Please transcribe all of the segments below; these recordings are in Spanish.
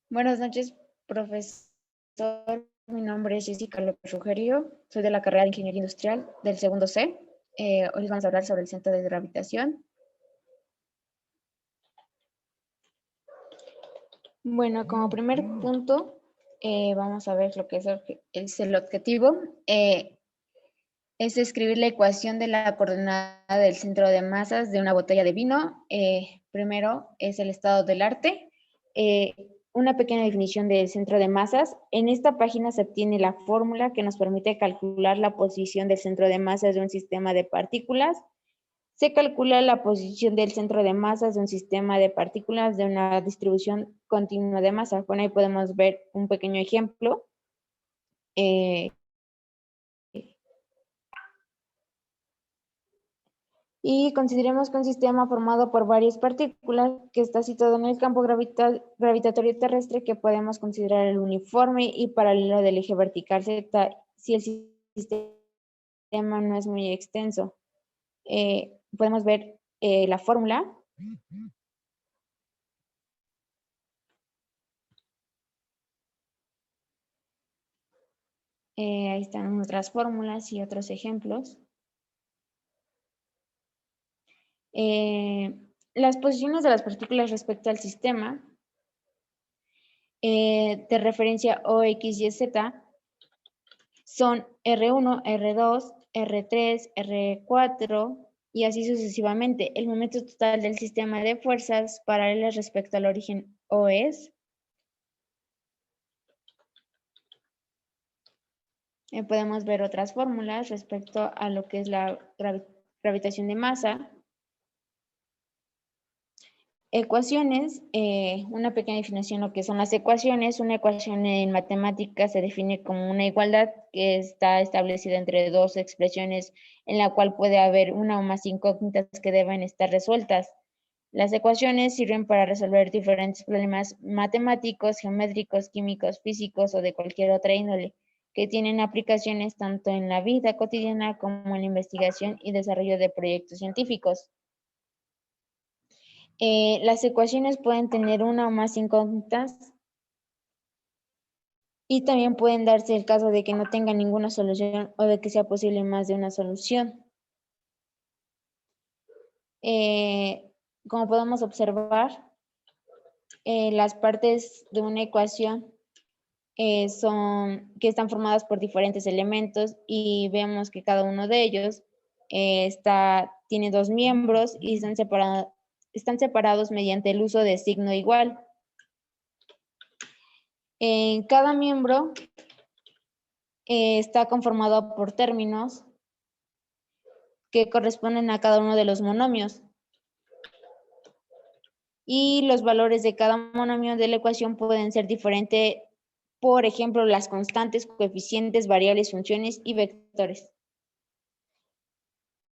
Buenas noches, profesor. Mi nombre es Jessica López Rugerio. Soy de la carrera de Ingeniería Industrial del segundo C. Hoy les vamos a hablar sobre el centro de gravitación. Bueno, como primer punto, vamos a ver lo que es el objetivo. Es escribir la ecuación de la coordenada del centro de masas de una botella de vino. Primero es el estado del arte. Una pequeña definición del centro de masas. En esta página se obtiene la fórmula que nos permite calcular la posición del centro de masas de un sistema de partículas. Se calcula la posición del centro de masas de un sistema de partículas de una distribución continua de masa. Bueno, ahí podemos ver un pequeño ejemplo. Y consideremos que un sistema formado por varias partículas que está situado en el campo gravitatorio terrestre que podemos considerar el uniforme y paralelo del eje vertical Z si el sistema no es muy extenso. Podemos ver la fórmula. Ahí están otras fórmulas y otros ejemplos. Las posiciones de las partículas respecto al sistema de referencia O, X y Z son R1, R2, R3, R4 y así sucesivamente. El momento total del sistema de fuerzas paralelas respecto al origen O es. Podemos ver otras fórmulas respecto a lo que es la gravitación de masa. Ecuaciones, una pequeña definición de lo que son las ecuaciones. Una ecuación en matemáticas se define como una igualdad que está establecida entre dos expresiones en la cual puede haber una o más incógnitas que deben estar resueltas. Las ecuaciones sirven para resolver diferentes problemas matemáticos, geométricos, químicos, físicos o de cualquier otra índole, que tienen aplicaciones tanto en la vida cotidiana como en la investigación y desarrollo de proyectos científicos. Las ecuaciones pueden tener una o más incógnitas y también pueden darse el caso de que no tenga ninguna solución o de que sea posible más de una solución. Como podemos observar, las partes de una ecuación que están formadas por diferentes elementos y vemos que cada uno de ellos tiene dos miembros y están separados mediante el uso de signo igual. Cada miembro está conformado por términos que corresponden a cada uno de los monomios. Y los valores de cada monomio de la ecuación pueden ser diferentes, por ejemplo, las constantes, coeficientes, variables, funciones y vectores.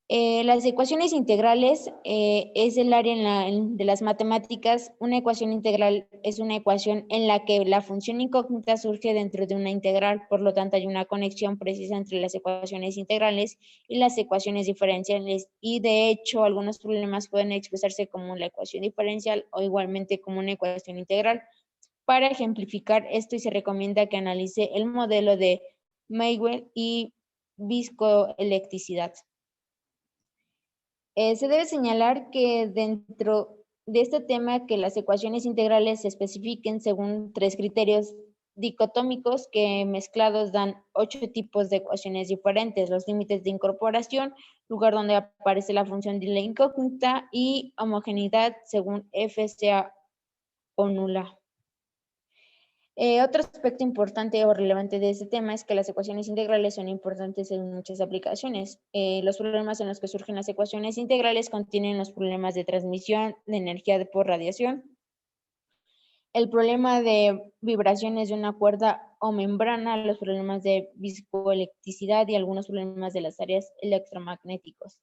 Las ecuaciones integrales es el área de las matemáticas. Una ecuación integral es una ecuación en la que la función incógnita surge dentro de una integral, por lo tanto hay una conexión precisa entre las ecuaciones integrales y las ecuaciones diferenciales y de hecho algunos problemas pueden expresarse como la ecuación diferencial o igualmente como una ecuación integral. Para ejemplificar esto se recomienda que analice el modelo de Maxwell y viscoelectricidad. Se debe señalar que dentro de este tema que las ecuaciones integrales se especifiquen según tres criterios dicotómicos que mezclados dan 8 tipos de ecuaciones diferentes: los límites de incorporación, lugar donde aparece la función de la incógnita y homogeneidad según F sea o nula. Otro aspecto importante o relevante de este tema es que las ecuaciones integrales son importantes en muchas aplicaciones. Los problemas en los que surgen las ecuaciones integrales contienen los problemas de transmisión de energía por radiación, el problema de vibraciones de una cuerda o membrana, los problemas de viscoelectricidad y algunos problemas de las áreas electromagnéticos.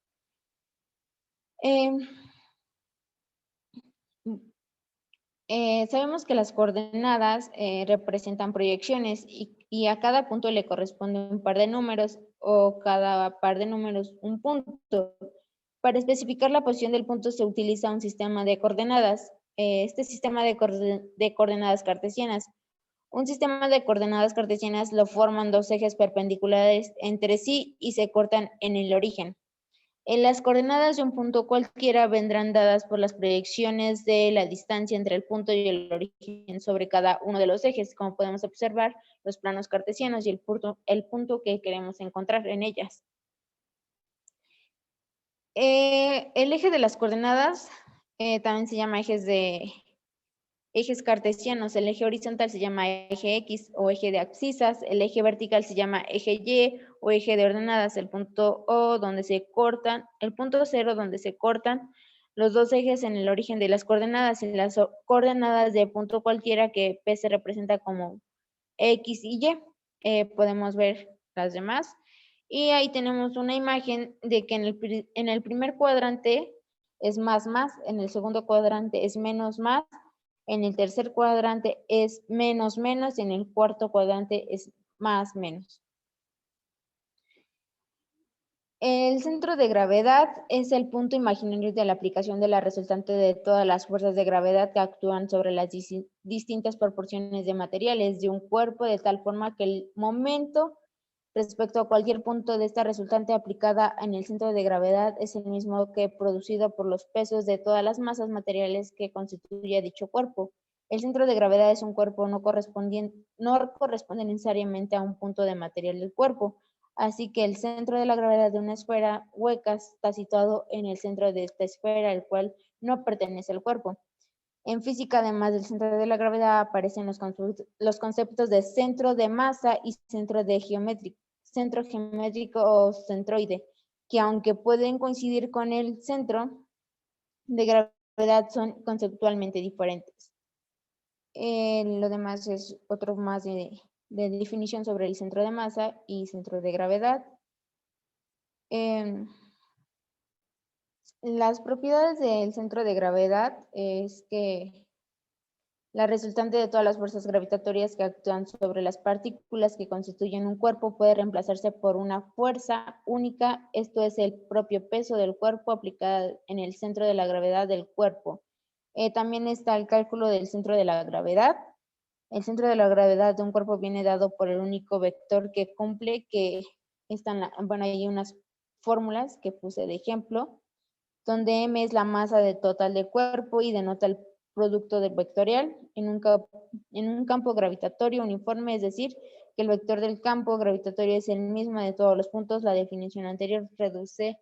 Sabemos que las coordenadas representan proyecciones y a cada punto le corresponde un par de números o cada par de números un punto. Para especificar la posición del punto se utiliza un sistema de coordenadas. este sistema de coordenadas cartesianas. Un sistema de coordenadas cartesianas lo forman dos ejes perpendiculares entre sí y se cortan en el origen. Las coordenadas de un punto cualquiera vendrán dadas por las proyecciones de la distancia entre el punto y el origen sobre cada uno de los ejes, como podemos observar los planos cartesianos y el punto que queremos encontrar en ellas. El eje de las coordenadas también se llama ejes cartesianos. El eje horizontal se llama eje X o eje de abscisas. El eje vertical se llama eje Y o eje de ordenadas. El punto O donde se cortan, el punto 0 donde se cortan los dos ejes en el origen de las coordenadas. En las coordenadas de punto cualquiera que P se representa como X y Y. Podemos ver las demás. Y ahí tenemos una imagen de que en el primer cuadrante es más, en el segundo cuadrante es menos, en el tercer cuadrante es menos, y en el cuarto cuadrante es más, menos. El centro de gravedad es el punto imaginario de la aplicación de la resultante de todas las fuerzas de gravedad que actúan sobre las distintas proporciones de materiales de un cuerpo, de tal forma que el momento respecto a cualquier punto de esta resultante aplicada en el centro de gravedad es el mismo que producido por los pesos de todas las masas materiales que constituye dicho cuerpo. El centro de gravedad es un cuerpo no corresponde necesariamente a un punto de material del cuerpo. Así que el centro de la gravedad de una esfera hueca está situado en el centro de esta esfera, el cual no pertenece al cuerpo. En física, además del centro de la gravedad, aparecen los conceptos de centro de masa y centro geométrico o centroide, que aunque pueden coincidir con el centro de gravedad, son conceptualmente diferentes. Lo demás es otro más de definición sobre el centro de masa y centro de gravedad. Las propiedades del centro de gravedad es que la resultante de todas las fuerzas gravitatorias que actúan sobre las partículas que constituyen un cuerpo puede reemplazarse por una fuerza única, esto es el propio peso del cuerpo aplicado en el centro de la gravedad del cuerpo. También está el cálculo del centro de la gravedad. El centro de la gravedad de un cuerpo viene dado por el único vector que cumple, que están, bueno, hay unas fórmulas que puse de ejemplo, donde m es la masa total del cuerpo y denota el producto del vectorial en un campo gravitatorio uniforme, es decir, que el vector del campo gravitatorio es el mismo de todos los puntos. La definición anterior reduce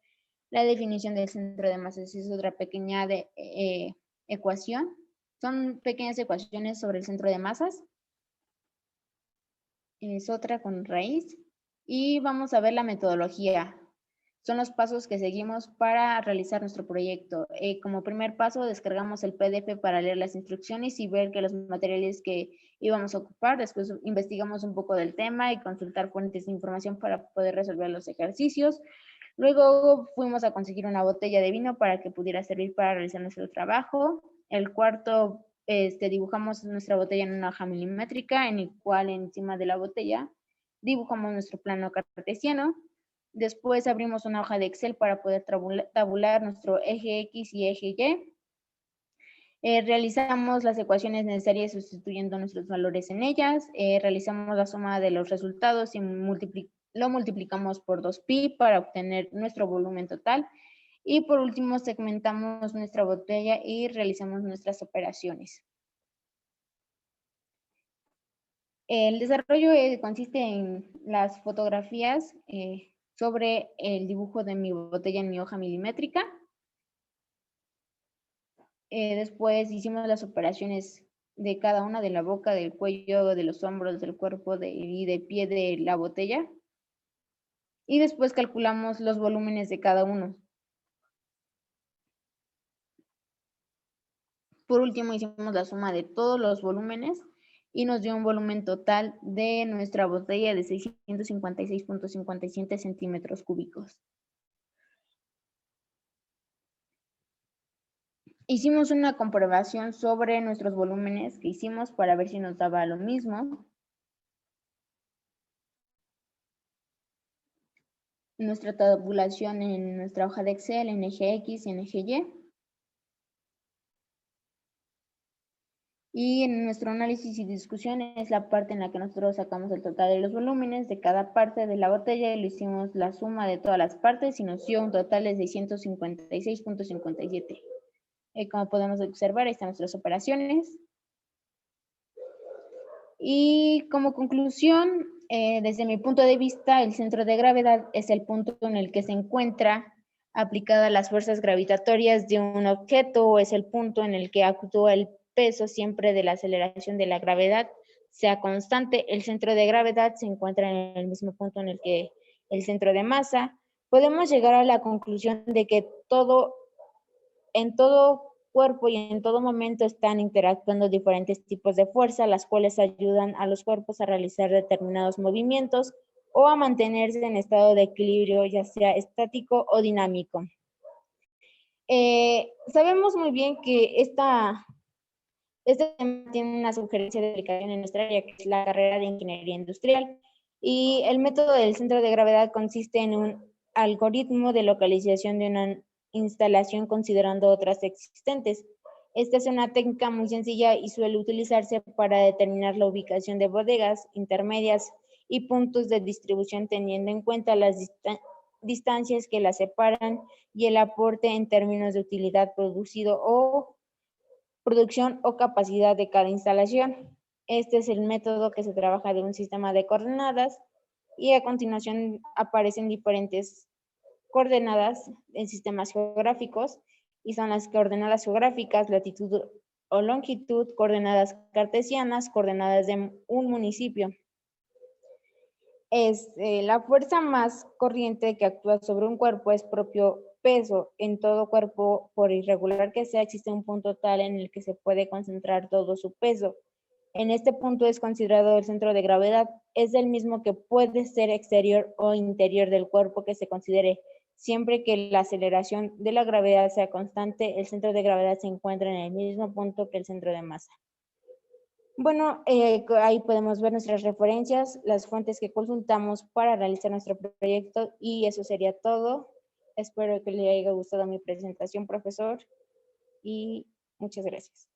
la definición del centro de masas. Es otra pequeña ecuación. Son pequeñas ecuaciones sobre el centro de masas. Es otra con raíz. Y vamos a ver la metodología. Son los pasos que seguimos para realizar nuestro proyecto. Como primer paso, descargamos el PDF para leer las instrucciones y ver que los materiales que íbamos a ocupar. Después investigamos un poco del tema y consultar fuentes de información para poder resolver los ejercicios. Luego fuimos a conseguir una botella de vino para que pudiera servir para realizar nuestro trabajo. El cuarto, dibujamos nuestra botella en una hoja milimétrica, en el cual encima de la botella dibujamos nuestro plano cartesiano. Después abrimos una hoja de Excel para poder tabular nuestro eje X y eje Y. Realizamos las ecuaciones necesarias sustituyendo nuestros valores en ellas. Realizamos la suma de los resultados y lo multiplicamos por 2pi para obtener nuestro volumen total. Y por último, segmentamos nuestra botella y realizamos nuestras operaciones. El desarrollo consiste en las fotografías sobre el dibujo de mi botella en mi hoja milimétrica. Después hicimos las operaciones de cada una, de la boca, del cuello, de los hombros, del cuerpo y del pie de la botella. Y después calculamos los volúmenes de cada uno. Por último, hicimos la suma de todos los volúmenes y nos dio un volumen total de nuestra botella de 656.57 centímetros cúbicos. Hicimos una comprobación sobre nuestros volúmenes que hicimos para ver si nos daba lo mismo. Nuestra tabulación en nuestra hoja de Excel en eje X y en eje Y. Y en nuestro análisis y discusión es la parte en la que nosotros sacamos el total de los volúmenes de cada parte de la botella y le hicimos la suma de todas las partes y nos dio un total de 656.57. Como podemos observar, ahí están nuestras operaciones. Y como conclusión, desde mi punto de vista, el centro de gravedad es el punto en el que se encuentra aplicada las fuerzas gravitatorias de un objeto, o es el punto en el que actúa el peso siempre de la aceleración de la gravedad sea constante. El centro de gravedad se encuentra en el mismo punto en el que el centro de masa. Podemos llegar a la conclusión de que en todo cuerpo y en todo momento están interactuando diferentes tipos de fuerza, las cuales ayudan a los cuerpos a realizar determinados movimientos o a mantenerse en estado de equilibrio, ya sea estático o dinámico. Sabemos muy bien que este tema tiene una sugerencia de aplicación en nuestra área, que es la carrera de Ingeniería Industrial, y el método del centro de gravedad consiste en un algoritmo de localización de una instalación considerando otras existentes. Esta es una técnica muy sencilla y suele utilizarse para determinar la ubicación de bodegas intermedias y puntos de distribución teniendo en cuenta las distancias que las separan y el aporte en términos de utilidad producido o producción o capacidad de cada instalación. Este es el método que se trabaja de un sistema de coordenadas y a continuación aparecen diferentes coordenadas en sistemas geográficos y son las coordenadas geográficas, latitud o longitud, coordenadas cartesianas, coordenadas de un municipio. La fuerza más corriente que actúa sobre un cuerpo es propio peso. En todo cuerpo, por irregular que sea, existe un punto tal en el que se puede concentrar todo su peso. En este punto es considerado el centro de gravedad. Es el mismo que puede ser exterior o interior del cuerpo que se considere. Siempre que la aceleración de la gravedad sea constante, el centro de gravedad se encuentra en el mismo punto que el centro de masa. Bueno, ahí podemos ver nuestras referencias, las fuentes que consultamos para realizar nuestro proyecto y eso sería todo. Espero que le haya gustado mi presentación, profesor, y muchas gracias.